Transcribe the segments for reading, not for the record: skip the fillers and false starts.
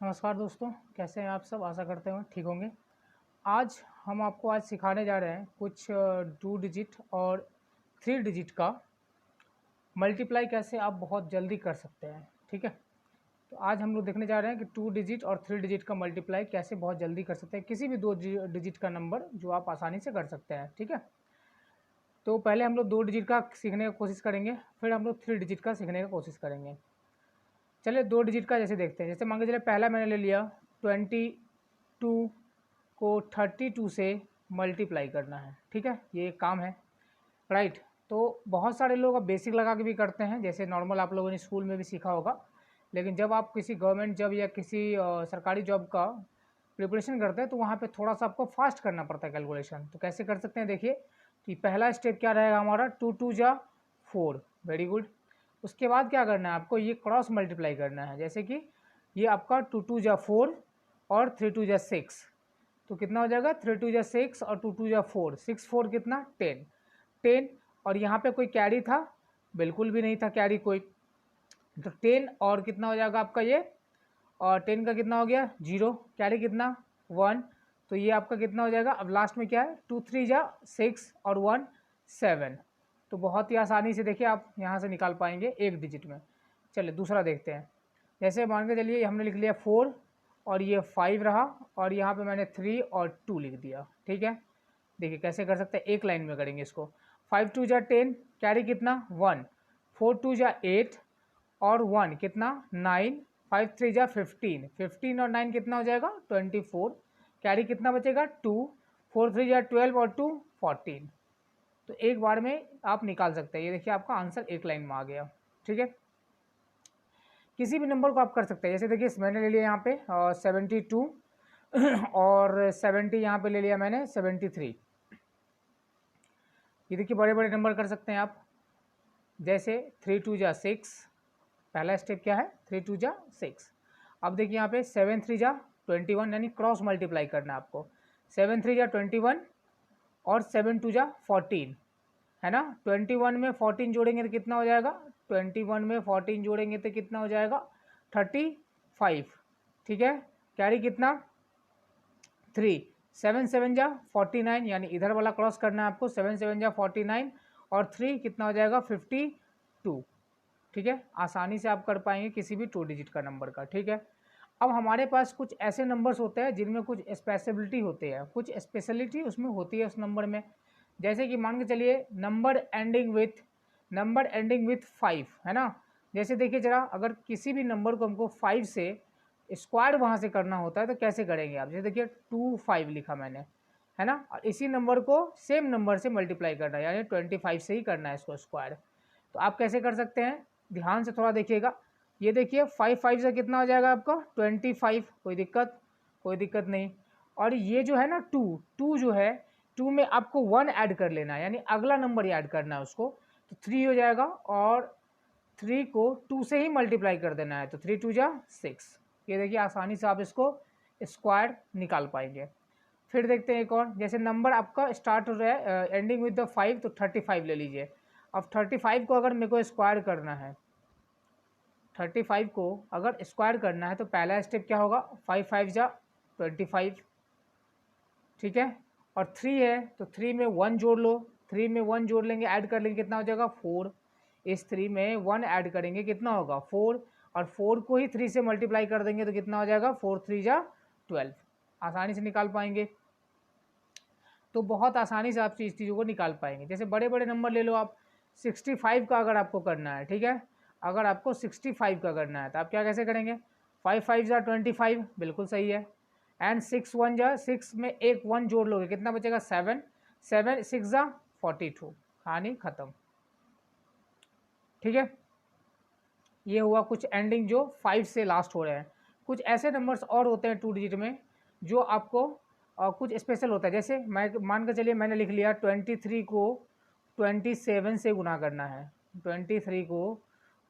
नमस्कार दोस्तों, कैसे हैं आप सब। आशा करते हैं ठीक होंगे। आज सिखाने जा रहे हैं कुछ 2 डिजिट और 3 डिजिट का मल्टीप्लाई कैसे आप बहुत जल्दी कर सकते हैं। ठीक है, तो आज हम लोग देखने जा रहे हैं कि 2 डिजिट और 3 डिजिट का मल्टीप्लाई कैसे बहुत जल्दी कर सकते हैं, किसी भी 2 डिजिट का नंबर जो आप आसानी से कर सकते हैं। ठीक है, तो पहले हम लोग 2 डिजिट का सीखने की कोशिश करेंगे, फिर हम लोग 3 डिजिट का सीखने की कोशिश करेंगे। चलिए 2 डिजिट का जैसे देखते हैं। जैसे मान के चलिए पहला मैंने ले लिया 22 को 32 से मल्टीप्लाई करना है। ठीक है, ये एक काम है, राइट। तो बहुत सारे लोग अब बेसिक लगा के भी करते हैं, जैसे नॉर्मल आप लोगों ने स्कूल में भी सीखा होगा। लेकिन जब आप किसी गवर्नमेंट जॉब या किसी सरकारी जॉब का प्रिपरेशन करते हैं तो वहाँ पे थोड़ा सा आपको फास्ट करना पड़ता है कैलकुलेशन। तो कैसे कर सकते हैं देखिए, कि पहला स्टेप क्या रहेगा हमारा, 2 2 जा 4। Very good. उसके बाद क्या करना है आपको, ये क्रॉस मल्टीप्लाई करना है। जैसे कि ये आपका 2 2 जा 4 और 3 2 जा 6, तो कितना हो जाएगा 3 2 जा 6 और 2 2 जा 4, 6 4 कितना 10। और यहाँ पे कोई कैरी था, बिल्कुल भी नहीं था कैरी कोई, तो 10 और कितना हो जाएगा आपका ये, और 10 का कितना हो गया 0, कैरी कितना 1, तो ये आपका कितना हो जाएगा। अब लास्ट में क्या है, 2 3 जा 6 और 1 7। तो बहुत ही आसानी से देखिए आप यहाँ से निकाल पाएंगे 1 डिजिट में। चलिए दूसरा देखते हैं। जैसे मान के चलिए हमने लिख लिया 4 और ये 5 रहा, और यहाँ पे मैंने 3 और 2 लिख दिया। ठीक है, देखिए कैसे कर सकते हैं, एक लाइन में करेंगे इसको। 5 2 जा 10, कैरी कितना 1, 4 2 जा 8 और 1 कितना 9, 5 3 जा 15, 15 और 9 कितना हो जाएगा 24, कैरी कितना बचेगा 2, 4 3 जा 12 और 2 14। तो एक बार में आप निकाल सकते हैं। ये देखिए आपका आंसर एक लाइन में आ गया। ठीक है, किसी भी नंबर को आप कर सकते हैं। जैसे देखिए मैंने ले लिया यहाँ पे 72 और 70 यहाँ पे ले लिया मैंने 73। ये देखिए बड़े बड़े नंबर कर सकते हैं आप, जैसे 3 2 जा 6। पहला स्टेप क्या है, 3 2 जा 6। अब देखिए यहाँ पे 7 3 जा 21, यानी क्रॉस मल्टीप्लाई करना है आपको। 7 3 जा 21 और 7 2 जा 14, है ना। 21 में 14 जोड़ेंगे तो कितना हो जाएगा, 21 में 14 जोड़ेंगे तो कितना हो जाएगा 35। ठीक है, कैरी कितना 3, 7 7 जा 49, यानी इधर वाला क्रॉस करना है आपको। 7 7 जा 49 और 3 कितना हो जाएगा 52। ठीक है, आसानी से आप कर पाएंगे किसी भी 2 डिजिट का नंबर का। ठीक है, अब हमारे पास कुछ ऐसे नंबर्स होते हैं जिनमें कुछ स्पेसिबिलिटी होते हैं, कुछ स्पेशलिटी उसमें होती है उस नंबर में। जैसे कि मान के चलिए नंबर एंडिंग विथ 5, है ना। जैसे देखिए जरा, अगर किसी भी नंबर को हमको 5 से स्क्वायर वहाँ से करना होता है तो कैसे करेंगे आप। जैसे देखिए 25 लिखा मैंने, है ना, और इसी नंबर को सेम नंबर से मल्टीप्लाई करना है, यानी 25 से ही करना है इसको स्क्वायर। तो आप कैसे कर सकते हैं, ध्यान से थोड़ा देखिएगा। ये देखिए 5 5 से कितना हो जाएगा आपका 25, कोई दिक्कत नहीं। और ये जो है ना 2 जो है, 2 में आपको 1 ऐड कर लेना है, यानी अगला नंबर ही ऐड करना है उसको, तो 3 हो जाएगा। और 3 को 2 से ही मल्टीप्लाई कर देना है, तो 3 2 जा 6। ये देखिए आसानी से आप इसको स्क्वायर निकाल पाएंगे। फिर देखते हैं एक और, जैसे नंबर आपका स्टार्ट हो रहा है एंडिंग विद द 5, तो 35 ले लीजिए। अब 35 को अगर मेरे को स्क्वायर करना है, 35 को अगर स्क्वायर करना है तो पहला स्टेप क्या होगा, 5 5 जा 25। ठीक है, और 3 है तो 3 में 1 जोड़ लो, 3 में 1 जोड़ लेंगे, ऐड कर लेंगे, कितना हो जाएगा 4। इस 3 में 1 ऐड करेंगे, कितना होगा 4, और 4 को ही 3 से मल्टीप्लाई कर देंगे तो कितना हो जाएगा 4 3 जा 12। आसानी से निकाल पाएंगे। तो बहुत आसानी से आप इस चीज़ों को निकाल पाएंगे। जैसे बड़े बड़े नंबर ले लो आप, 65 का अगर आपको करना है, ठीक है, अगर आपको 65 का करना है तो आप क्या कैसे करेंगे, 5 5 जा 25, बिल्कुल सही है। एंड 6 1 जा 6 में एक 1 जोड़ लोगे, कितना बचेगा 7, 7 6 जा 42, कहानी खत्म। ठीक है, ये हुआ कुछ एंडिंग जो 5 से लास्ट हो रहे हैं। कुछ ऐसे नंबर्स और होते हैं 2 डिजिट में जो आपको कुछ स्पेशल होता है। जैसे मैं मान कर चलिए मैंने लिख लिया 23 को 27 से गुना करना है, 23 को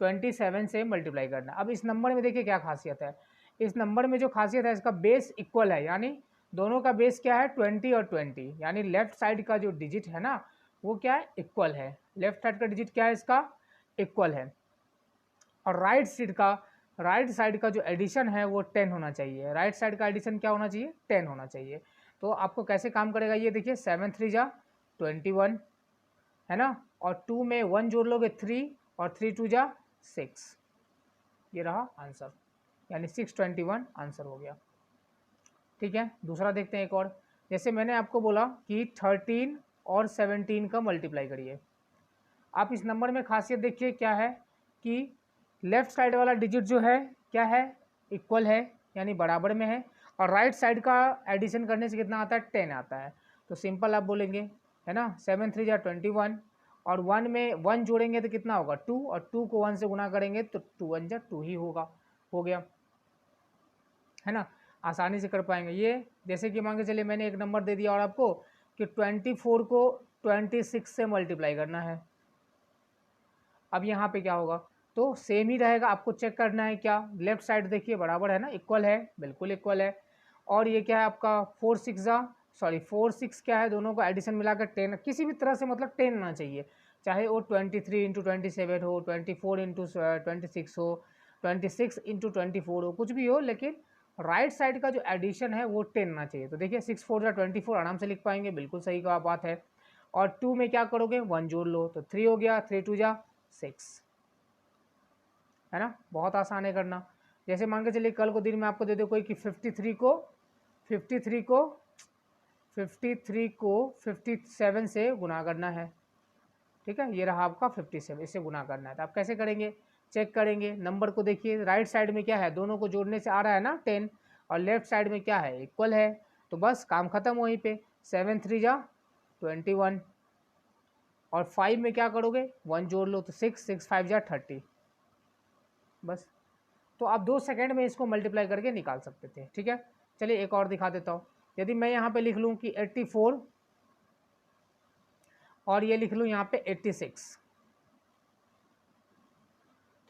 27 से मल्टीप्लाई करना। अब इस नंबर में देखिए क्या खासियत है, इस नंबर में जो खासियत है इसका बेस इक्वल है, यानी दोनों का बेस क्या है 20 और 20, यानी लेफ्ट साइड का जो डिजिट है ना वो क्या है इक्वल है, लेफ्ट साइड का डिजिट क्या है इसका इक्वल है। और राइट साइड का राइट साइड का जो एडिशन है वो 10 होना चाहिए। राइट साइड का एडिशन क्या होना चाहिए? 10 होना चाहिए। तो आपको कैसे काम करेगा ये देखिए, 7 3 जा 21 है ना, और 2 में 1 जोड़ लोगे 3 और 3 2 जा 6, ये रहा आंसर, यानी 621 आंसर हो गया। ठीक है, दूसरा देखते हैं एक और। जैसे मैंने आपको बोला कि 13 और 17 का मल्टीप्लाई करिए। आप इस नंबर में खासियत देखिए क्या है कि लेफ्ट साइड वाला डिजिट जो है क्या है? इक्वल है, यानी बराबर में है, और राइट साइड का एडिशन करने से कितना आता है? 10 आता है। तो सिंपल आप बोलेंगे है ना, 7 3 जा 21, और 1 में 1 जोड़ेंगे तो कितना होगा? 2, और 2 को 1 से गुना करेंगे तो 2 1 जा 2 ही होगा, हो गया है ना, आसानी से कर पाएंगे ये। जैसे कि मान के चलिए मैंने एक नंबर दे दिया और आपको कि 24 को 26 से मल्टीप्लाई करना है। अब यहाँ पे क्या होगा? तो सेम ही रहेगा, आपको चेक करना है क्या, लेफ्ट साइड देखिए बराबर है ना, इक्वल है, बिल्कुल इक्वल है। और ये क्या है आपका 4 6 क्या है, दोनों को एडिशन मिलाकर 10, किसी भी तरह से मतलब 10 आना चाहिए, चाहे वो 23 इंटू 27 हो, 24 इंटू 26 हो, 26 इंटू 24 हो, कुछ भी हो, लेकिन राइट साइड का जो एडिशन है वो 10 आना चाहिए। तो देखिए 6 4 जा 24 आराम से लिख पाएंगे, बिल्कुल सही का बात है। और 2 में क्या करोगे? 1 जोड़ लो तो 3 हो गया, 3 2 जा 6, है ना, बहुत आसान है करना। जैसे मान के चलिए कल को दिन में आपको दे दो कोई कि 53 को 57 से गुना करना है। ठीक है, ये रहा आपका 57, इससे गुना करना है। तो आप कैसे करेंगे? चेक करेंगे, नंबर को देखिए, राइट साइड में क्या है, दोनों को जोड़ने से आ रहा है ना 10, और लेफ्ट साइड में क्या है? इक्वल है। तो बस काम खत्म वहीं पे, 7 3 जा 21, और 5 में क्या करोगे? 1 जोड़ लो तो 6 6 5 जा 30, बस। तो आप 2 सेकंड में इसको मल्टीप्लाई करके निकाल सकते थे। ठीक है, चलिए एक और दिखा देता हूँ। यदि मैं यहाँ पे लिख लूँ कि 84 और ये लिख लूँ यहाँ पे 86,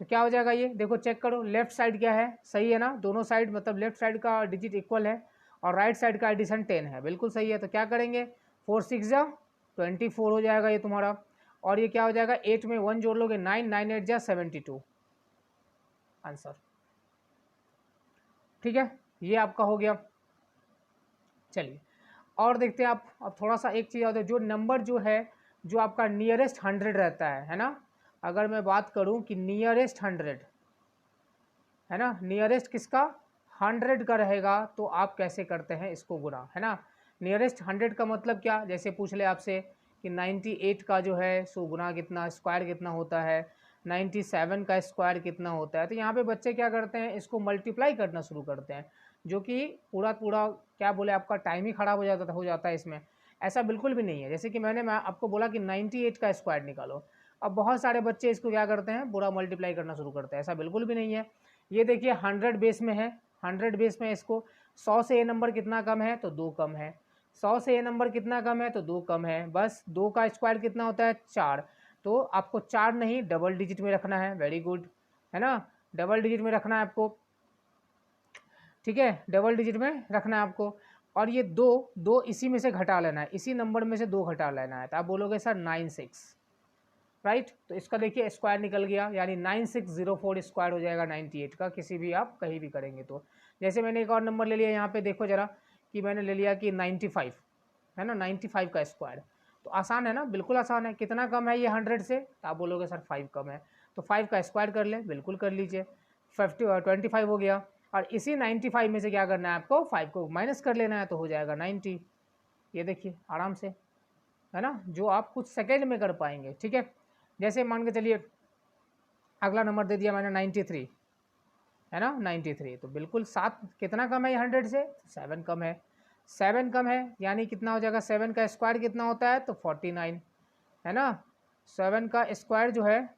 तो क्या हो जाएगा? ये देखो चेक करो, लेफ्ट साइड क्या है? सही है ना, दोनों साइड मतलब लेफ्ट साइड का डिजिट इक्वल है, और राइट साइड का एडिशन 10 है, बिल्कुल सही है। तो क्या करेंगे? 4 6 जा 24 हो जाएगा ये तुम्हारा, और ये क्या हो जाएगा? 8 में 1 जोड़ लोगे 9, 9 8 जा 72 आंसर। ठीक है, ये आपका हो गया। चलिए और देखते हैं आप। अब थोड़ा सा एक चीज़ होता है, जो नंबर जो है जो आपका नियरेस्ट 100 रहता है ना, अगर मैं बात करूं कि नियरेस्ट 100 है ना, नियरेस्ट किसका? 100 का रहेगा, तो आप कैसे करते हैं इसको गुना, है ना। नियरेस्ट 100 का मतलब क्या? जैसे पूछ ले आपसे कि 98 का जो है सो गुना कितना, स्क्वायर कितना होता है, 97 का स्क्वायर कितना होता है, तो यहाँ पे बच्चे क्या करते हैं, इसको मल्टीप्लाई करना शुरू करते हैं, जो कि पूरा पूरा क्या बोले आपका टाइम ही खराब हो जाता है इसमें। ऐसा बिल्कुल भी नहीं है। जैसे कि मैं आपको बोला कि 98 का स्क्वायर निकालो, अब बहुत सारे बच्चे इसको क्या करते हैं, पूरा मल्टीप्लाई करना शुरू करते हैं, ऐसा बिल्कुल भी नहीं है। ये देखिए 100 बेस में है, 100 बेस में इसको 100 से ये नंबर कितना कम है? तो 2 कम है। 100 से ये नंबर कितना कम है? तो 2 कम है, बस। 2 का स्क्वायर कितना होता है? 4। तो आपको 4 नहीं डबल डिजिट में रखना है, वेरी गुड, है ना, डबल डिजिट में रखना है आपको। ठीक है, डबल डिजिट में रखना है आपको। और ये दो इसी में से घटा लेना है, इसी नंबर में से 2 घटा लेना है। तो आप बोलोगे सर 96, राइट। तो इसका देखिए स्क्वायर निकल गया, यानी 9604 स्क्वायर हो जाएगा 98 का, किसी भी आप कहीं भी करेंगे तो। जैसे मैंने एक और नंबर ले लिया, यहाँ पे देखो जरा कि मैंने ले लिया कि 95 है ना, 95 का स्क्वायर। तो आसान है ना, बिल्कुल आसान है। कितना कम है ये 100 से? तो आप बोलोगे सर 5 कम है, तो 5 का स्क्वायर कर ले, बिल्कुल कर लीजिए, 25 हो गया। और इसी 95 में से क्या करना है आपको? 5 को माइनस कर लेना है, तो हो जाएगा 90। ये देखिए आराम से, है ना, जो आप कुछ सेकेंड में कर पाएंगे। ठीक है, जैसे मान के चलिए अगला नंबर दे दिया मैंने 93, है ना, 93, तो बिल्कुल 7 कितना कम है ये 100 से? 7 कम है, 7 कम है, यानी कितना हो जाएगा? 7 का स्क्वायर कितना होता है? तो 49, है ना। 7 का स्क्वायर जो है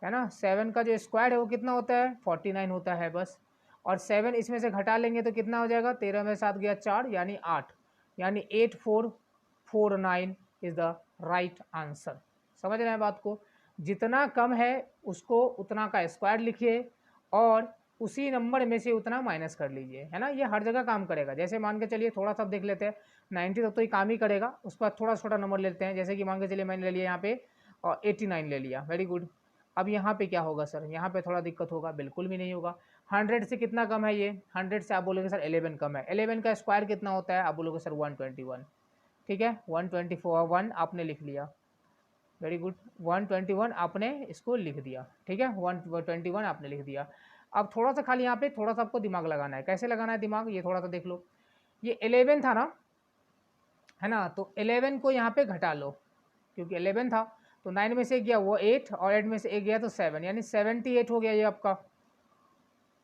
ना, 7 का जो स्क्वायर है वो कितना होता है? 49 होता है, बस। और 7 इसमें से घटा लेंगे तो कितना हो जाएगा? 13 में 7 गया 4, यानी 8, यानी 8449 इज द राइट आंसर। समझ रहे हैं बात को? जितना कम है उसको उतना का स्क्वायर लिखिए, और उसी नंबर में से उतना माइनस कर लीजिए, है ना। ये हर जगह काम करेगा। जैसे मान के चलिए थोड़ा सा देख लेते हैं, 90 तक तो ये काम ही करेगा, उसके बाद थोड़ा छोटा नंबर लेते हैं। जैसे कि मान के चलिए मैंने ले लिया यहाँ पे और 89 ले लिया, वेरी गुड। अब यहाँ पे क्या होगा सर, यहाँ पे थोड़ा दिक्कत होगा, बिल्कुल भी नहीं होगा। 100 से कितना कम है ये, 100 से आप बोलोगे सर 11 कम है। 11 का स्क्वायर कितना होता है, आप बोलोगे सर 121, ठीक है। 1 आपने लिख लिया, वेरी गुड। 121 आपने इसको लिख दिया, ठीक है, 121 आपने लिख दिया। अब थोड़ा सा खाली यहाँ पे थोड़ा सा आपको दिमाग लगाना है। कैसे लगाना है दिमाग, ये थोड़ा सा देख लो। ये 11 था ना, है ना, तो 11 को यहाँ पे घटा लो, क्योंकि 11 था तो 9 में से गया वो 8 और 8 में से 1 गया तो 7, यानी 78 हो गया ये आपका,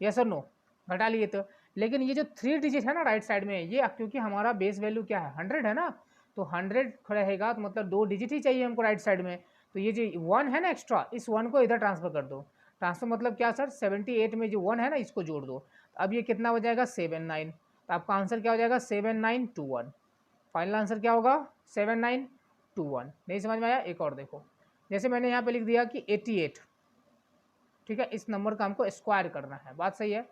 यस और नो, घटा लिए तो। लेकिन ये जो 3 डिजिट है ना राइट साइड में, ये क्योंकि हमारा बेस वैल्यू क्या है 100 है ना, तो 100 रहेगा तो मतलब 2 डिजिट ही चाहिए हमको राइट साइड में। तो ये जो 1 है ना एक्स्ट्रा, इस 1 को इधर ट्रांसफर कर दो। ट्रांसफर मतलब क्या सर, 78 में जो 1 है ना इसको जोड़ दो। अब ये कितना हो जाएगा 79, तो आपका आंसर क्या हो जाएगा 7921। फाइनल आंसर क्या होगा 7921। नहीं समझ में आया, एक और देखो, जैसे मैंने यहाँ पे लिख दिया कि 88, ठीक है, इस नंबर का हमको स्क्वायर करना है, बात सही है,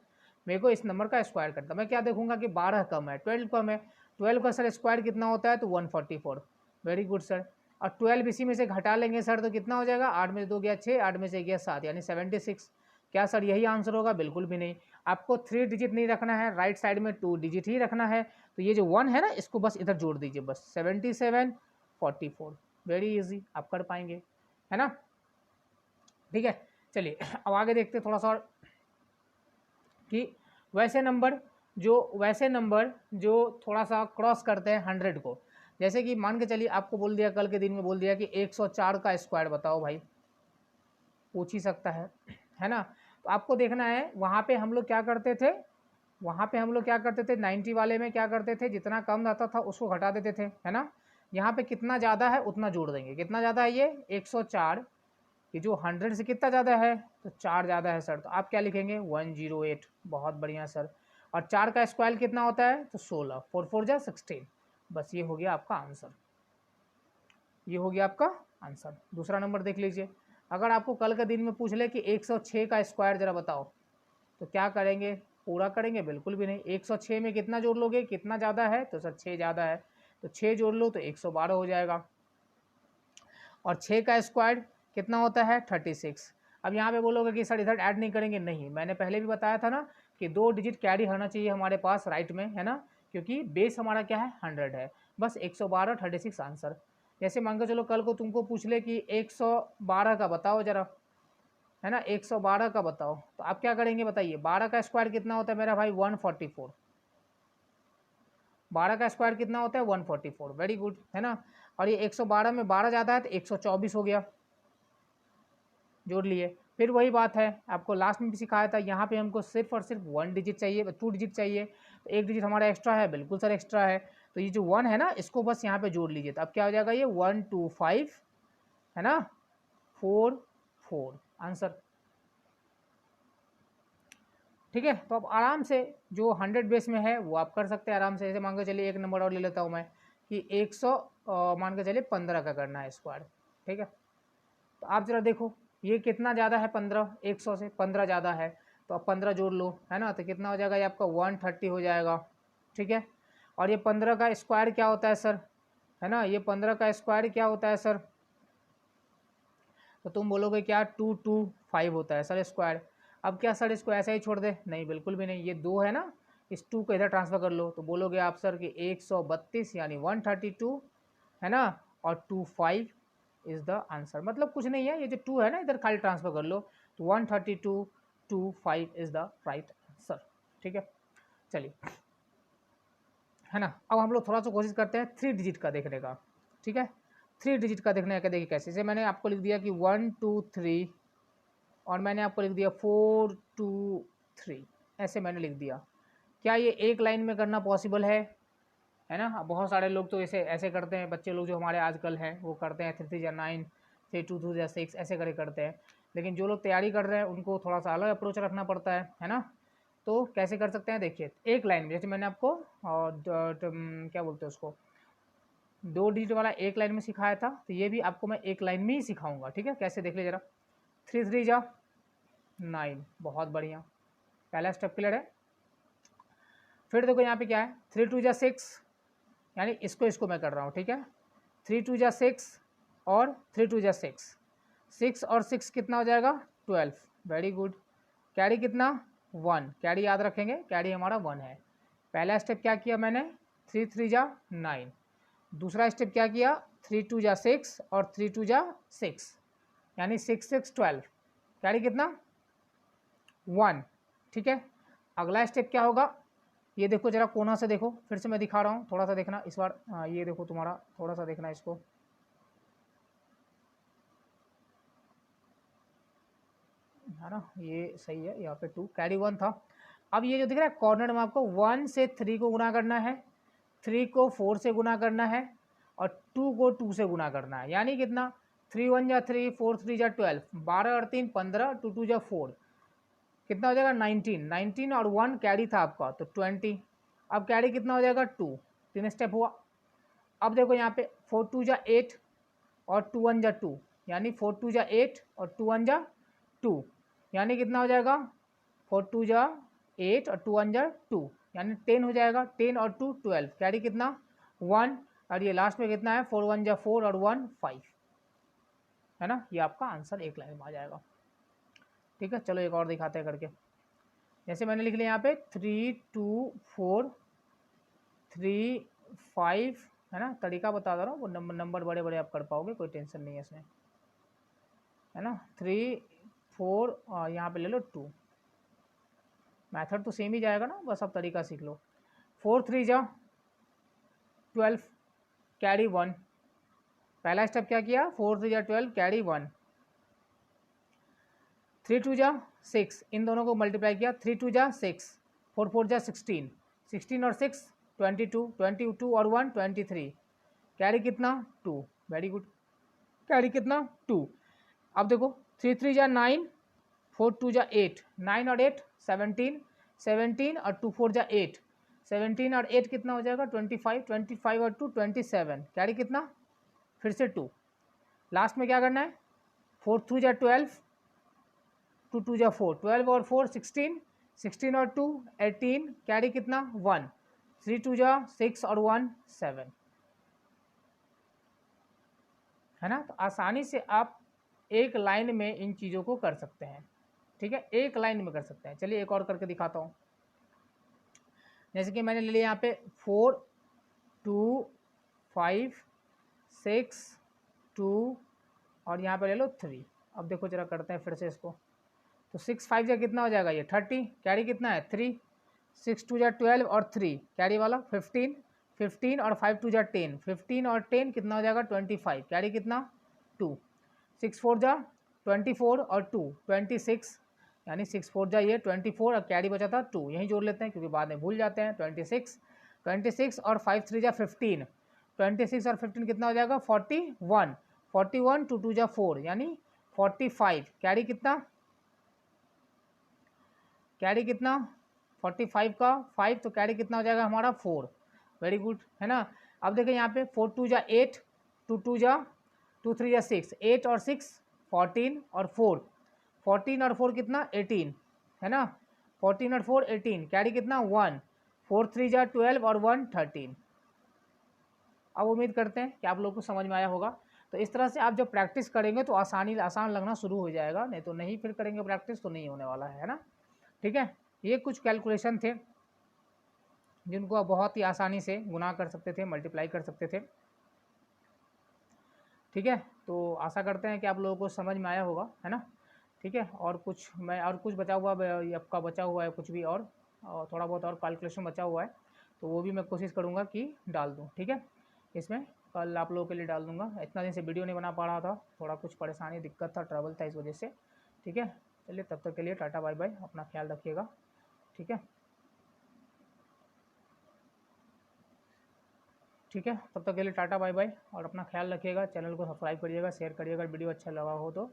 मेरे को इस नंबर का स्क्वायर करता है। मैं क्या देखूंगा कि 12 कम है, 12 कम है, 12 का सर स्क्वायर कितना होता है, तो 144, वेरी गुड सर। और 12 इसी में से घटा लेंगे सर तो कितना हो जाएगा, 8 में से 2 गया 6, 8 में से गया 7, यानी 76। क्या सर यही आंसर होगा, बिल्कुल भी नहीं। आपको 3 डिजिट नहीं रखना है, राइट साइड में 2 डिजिट ही रखना है। तो ये जो 1 है ना इसको बस इधर जोड़ दीजिए, बस 7744, वेरी इजी, आप कर पाएंगे, है ना, ठीक है। चलिए अब आगे देखते हैं थोड़ा सा और, कि वैसे नंबर जो थोड़ा सा क्रॉस करते हैं 100 को, जैसे कि मान के चलिए आपको बोल दिया, कल के दिन में बोल दिया कि 104 का स्क्वायर बताओ भाई, पूछ ही सकता है ना। तो आपको देखना है वहाँ पे हम लोग क्या करते थे, 90 वाले में क्या करते थे, जितना कम रहता था उसको घटा देते थे, है ना। यहाँ पे कितना ज़्यादा है उतना जोड़ देंगे, कितना ज़्यादा है ये 104, कि जो 100 से कितना ज़्यादा है, तो 4 ज़्यादा है सर, तो आप क्या लिखेंगे 108, बहुत बढ़िया सर। और 4 का स्क्वायर कितना होता है, तो 16, 4 4 जा 16, बस ये हो गया आपका आंसर, ये हो गया आपका आंसर। दूसरा नंबर देख लीजिए, अगर आपको कल के दिन में पूछ ले कि 106 का स्क्वायर ज़रा बताओ, तो क्या करेंगे, पूरा करेंगे, बिल्कुल भी नहीं। 106 में कितना जोड़ लोगे, कितना ज़्यादा है, तो सर 6 ज़्यादा है, तो 6 जोड़ लो तो 112 हो जाएगा। और 6 का स्क्वायर कितना होता है 36। अब यहाँ पे बोलोगे कि सर इधर ऐड नहीं करेंगे, नहीं, मैंने पहले भी बताया था ना कि 2 डिजिट कैरी होना चाहिए हमारे पास राइट में, है ना, क्योंकि बेस हमारा क्या है 100 है, बस 112 36 आंसर। जैसे मान के चलो कल को तुमको पूछ ले कि 112 का बताओ जरा, है ना, 112 का बताओ, तो आप क्या करेंगे बताइए, 12 का स्क्वायर कितना होता है मेरा भाई 144, 12 का स्क्वायर कितना होता है 144, वेरी गुड, है ना। और ये 112 में 12 ज़्यादा है तो 124 हो गया, जोड़ लिए। फिर वही बात है, आपको लास्ट में भी सिखाया था, यहाँ पे हमको सिर्फ और सिर्फ 1 डिजिट चाहिए, 2 डिजिट चाहिए, तो 1 डिजिट हमारा एक्स्ट्रा है, बिल्कुल सर एक्स्ट्रा है, तो ये जो 1 है ना इसको बस यहाँ पे जोड़ लीजिए, तो अब क्या हो जाएगा ये 125, है ना, 44 आंसर, ठीक है। तो अब आराम से जो 100 बेस में है वो आप कर सकते हैं आराम से। जैसे मान के चलिए एक नंबर और ले लेता हूँ मैं कि 100 मान के चलिए 15 का करना है स्क्वायर, ठीक है। तो आप जरा देखो ये कितना ज़्यादा है 15, 100 से 15 ज़्यादा है, तो अब 15 जोड़ लो, है ना, तो कितना हो जाएगा ये आपका 130 हो जाएगा, ठीक है। और ये 15 का स्क्वायर क्या होता है सर, है ना, ये 15 का स्क्वायर क्या होता है सर, तो तुम बोलोगे क्या 225 होता है सर स्क्वायर। अब क्या सर इसको ऐसा ही छोड़ दे, नहीं बिल्कुल भी नहीं, ये 2 है ना, इस 2 को इधर ट्रांसफर कर लो, तो बोलोगे आप सर कि 132 यानी 132, है ना, और 25 इज़ द आंसर। मतलब कुछ नहीं है, ये जो 2 है ना इधर खाली ट्रांसफर कर लो, तो 132 25 इज़ द राइट आंसर, ठीक है। चलिए, है ना, अब हम लोग थोड़ा सा कोशिश करते हैं 3 डिजिट का देखने का, ठीक है। 3 डिजिट का देखने का देखिए कैसे, जैसे मैंने आपको लिख दिया कि 1 2 3, और मैंने आपको लिख दिया 4 2 3, ऐसे मैंने लिख दिया। क्या ये एक लाइन में करना पॉसिबल है ना। बहुत सारे लोग तो ऐसे करते हैं, बच्चे लोग जो हमारे आजकल हैं वो करते हैं 3 3 या 9, 3 2 2 या 6 ऐसे करते हैं। लेकिन जो लोग तैयारी कर रहे हैं उनको थोड़ा सा अलग अप्रोच रखना पड़ता है ना। तो कैसे कर सकते हैं, देखिए एक लाइन में, जैसे मैंने आपको क्या बोलते हैं उसको, 2 डिजिट वाला एक लाइन में सिखाया था, तो ये भी आपको मैं एक लाइन में ही सिखाऊंगा, ठीक है। कैसे देख ले जरा, 3 3 जा 9, बहुत बढ़िया, पहला स्टेप क्लियर है। फिर देखो यहाँ पे क्या है, 3 2 जा 6, यानी इसको मैं कर रहा हूँ, ठीक है। 3 2 जा 6 और 3 2 जा 6, 6 और 6 कितना हो जाएगा 12, वेरी गुड। कैरी कितना 1, कैरी याद रखेंगे, कैरी हमारा 1 है। पहला स्टेप क्या किया मैंने 3 3 जा 9, दूसरा स्टेप क्या किया 3 2 जा 6 और 3 2 जा 6, यानी 6 6 12, कैरी कितना 1, ठीक है। अगला स्टेप क्या होगा, ये देखो जरा कोना से देखो, फिर से मैं दिखा रहा हूँ, थोड़ा सा देखना इस बार। ये देखो तुम्हारा, थोड़ा सा देखना इसको, है ना, ये सही है। यहाँ पे 2 कैरी 1 था। अब ये जो दिख रहा है कॉर्नर में आपको 1 से 3 को गुना करना है, 3 को 4 से गुना करना है और 2 को 2 से गुना करना है, यानी कितना 3 1 जा 3, 4 3 जा 12, 12 और 3 15, 2 2 जा 4, कितना हो जाएगा 19, 19 और 1 कैरी था आपका तो 20। अब कैरी कितना हो जाएगा 2, 3 स्टेप हुआ। अब देखो यहाँ पे 4 2 जा 8 और 2 1 जा 2, यानी 4 2 जा 8 और 2 1 जा 2, यानी कितना हो जाएगा 4 2 जा 8 और 2 1 जा 2, यानी 10 हो जाएगा। 10 और 2 12, कैरी कितना 1, और ये लास्ट में कितना है 4 1 जा 4 और 1 5, है ना। ये आपका आंसर एक लाइन में आ जाएगा, ठीक है। चलो एक और दिखाते हैं करके। जैसे मैंने लिख लिया यहाँ पे 3 2 4 3 5, है ना, तरीका बता दे रहा हूँ, वो नंबर बड़े बड़े आप कर पाओगे, कोई टेंशन नहीं है इसमें, है ना। 3 4 और यहाँ पे ले लो 2, मेथड तो सेम ही जाएगा ना, बस अब तरीका सीख लो। 4 3 जा 12, कैरी 1, पहला स्टेप क्या किया 4 3 जा 12 कैरी 1, 3 2 जा 6, इन दोनों को मल्टीप्लाई किया, 3 2 जा 6, 4 4 जा 16, 16 और 6 22, 22 और 1 23, कैरी कितना 2, वेरी गुड, कैरी कितना 2। अब देखो 3 3 जा 9, 4 2 जा 8, 9 और 8 17, 17 और 2 4 जा 8, 17 और 8 कितना हो जाएगा 25, 25 और 2 27, कैरी कितना फिर से 2। लास्ट में क्या करना है 4 2 जा 12, 2 2 जा 4, 12 और 4 16, 16 और 2 18, कैरी कितना 1, 3 2 जा 6 और 1 7, है ना। तो आसानी से आप एक लाइन में इन चीज़ों को कर सकते हैं, ठीक है, एक लाइन में कर सकते हैं। चलिए एक और करके दिखाता हूँ। जैसे कि मैंने ले लिया यहाँ पे 4 2 5 6 2 और यहाँ पे ले लो 3। अब देखो जरा करते हैं फिर से इसको, तो 6 5 जा कितना हो जाएगा ये 30, कैरी कितना है 3, 6 2 जा 12 और 3 कैरी वाला 15, 15 और 5 2 जा 10, 15 और 10 कितना हो जाएगा 25, कैरी कितना 2, 6 4 जा 24 और 2 26, यानी 6 4 जा ये 24 और कैरी बचा था 2, यहीं जोड़ लेते हैं क्योंकि बाद में भूल जाते हैं। 26 26 और 5 3 जा 15, 26 और 15 कितना हो जाएगा 41, 41 2 2 जा 4, यानी 45, कैरी कितना 45 का 5, तो कैरी कितना हो जाएगा हमारा 4, वेरी गुड, है ना। अब देखिए यहाँ पे 4 2 जा 8, 2 2 जा 2 3 जा 6, 8 और 6 14 और 4, 14 और 4 कितना 18, है ना, 14 और 4 18, कैरी कितना 1, 4 3 जा 12 और 1 13। अब उम्मीद करते हैं कि आप लोगों को समझ में आया होगा। तो इस तरह से आप जब प्रैक्टिस करेंगे तो आसान लगना शुरू हो जाएगा, नहीं तो नहीं फिर करेंगे प्रैक्टिस तो नहीं होने वाला है ना, ठीक है। ये कुछ कैलकुलेशन थे जिनको आप बहुत ही आसानी से गुना कर सकते थे, मल्टीप्लाई कर सकते थे, ठीक है। तो आशा करते हैं कि आप लोगों को समझ में आया होगा, है ना, ठीक है। और कुछ बचा हुआ आपका बचा हुआ है कुछ भी और थोड़ा बहुत और कैलकुलेशन बचा हुआ है, तो वो भी मैं कोशिश करूँगा कि डाल दूँ, ठीक है। इसमें कल आप लोगों के लिए डाल दूँगा। इतना दिन से वीडियो नहीं बना पा रहा था, थोड़ा कुछ परेशानी दिक्कत था, ट्रबल था, इस वजह से, ठीक है। चलिए तब तक के लिए टाटा बाय बाय, अपना ख्याल रखिएगा, ठीक है, ठीक है। तब तक के लिए टाटा बाय बाय और अपना ख्याल रखिएगा। चैनल को सब्सक्राइब करिएगा, शेयर करिएगा, वीडियो अच्छा लगा हो तो।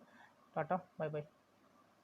Tata bye bye.